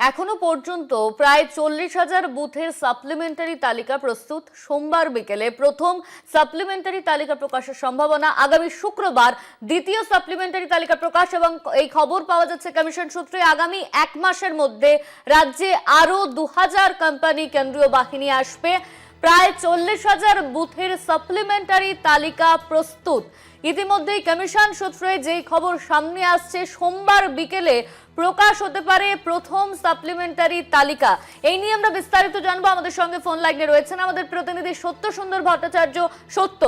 এখনো পর্যন্ত প্রায় 40,000 বুথের সাপ্লিমেন্টারি তালিকা প্রস্তুত। সোমবার বিকেলে প্রথম সাপ্লিমেন্টারি তালিকা প্রকাশের সম্ভাবনা। আগামী শুক্রবার দ্বিতীয় সাপ্লিমেন্টারি তালিকা প্রকাশ, এবং এই খবর পাওয়া যাচ্ছে কমিশন সূত্রে আগামী এক মাসের মধ্যে রাজ্যে আরো 2000 কোম্পানি কেন্দ্রীয় বাহিনী আসবে। প্রায় 40,000 বুথের সাপ্লিমেন্টারি তালিকা প্রস্তুত। ইতিমধ্যেই কমিশন সূত্রে যেই খবর সামনে আসছে, সোমবার বিকেলে প্রকাশ হতে পারে প্রথম সাপ্লিমেন্টারি তালিকা। এই নিয়ে আমরা বিস্তারিত জানবো। আমাদের সঙ্গে ফোন লাইনে রয়েছেন আমাদের প্রতিনিধি সত্য সুন্দর ভট্টাচার্য। সত্য,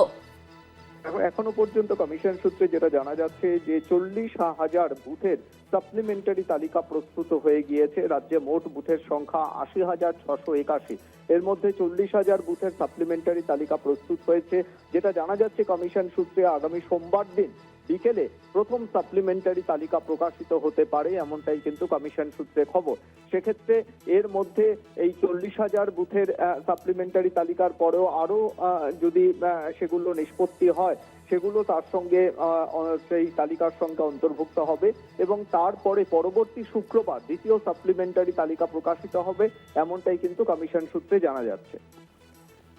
এখনো পর্যন্ত কমিশন সূত্রে যেটা জানা যাচ্ছে যে 40,000 বুথের সাপ্লিমেন্টারি তালিকা প্রস্তুত হয়ে গিয়েছে। রাজ্যে মোট বুথের সংখ্যা 80,681। এর মধ্যে 40,000 বুথের সাপ্লিমেন্টারি তালিকা প্রস্তুত হয়েছে। যেটা জানা যাচ্ছে কমিশন সূত্রে আগামী সোমবার দিন বিকেলে প্রথম সাপ্লিমেন্টারি তালিকা প্রকাশিত হতে পারে, এমনটাই কিন্তু কমিশন সূত্রে খবর। সেক্ষেত্রে এর মধ্যে এই 40,000 বুথের সাপ্লিমেন্টারি তালিকার পরেও আরো যদি সেগুলো নিষ্পত্তি হয়, সেগুলো তার সঙ্গে সেই তালিকার সঙ্গে অন্তর্ভুক্ত হবে এবং তারপরে পরবর্তী শুক্রবার দ্বিতীয় সাপ্লিমেন্টারি তালিকা প্রকাশিত হবে, এমনটাই কিন্তু কমিশন সূত্রে জানা যাচ্ছে।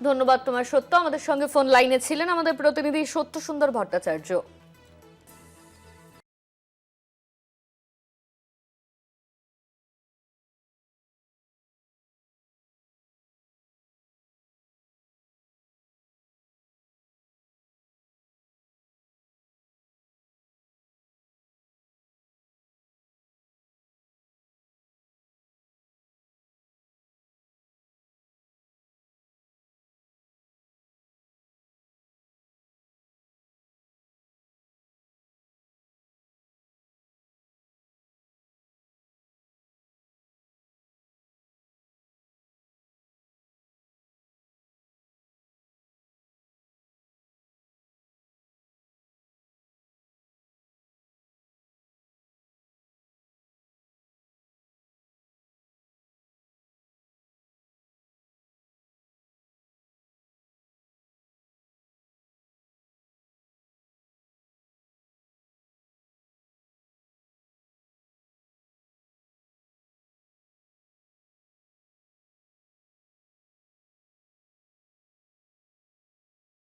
ধন্যবাদ তোমার সত্য। আমাদের সঙ্গে ফোন লাইনে ছিলেন আমাদের প্রতিনিধি সত্য সুন্দর ভট্টাচার্য।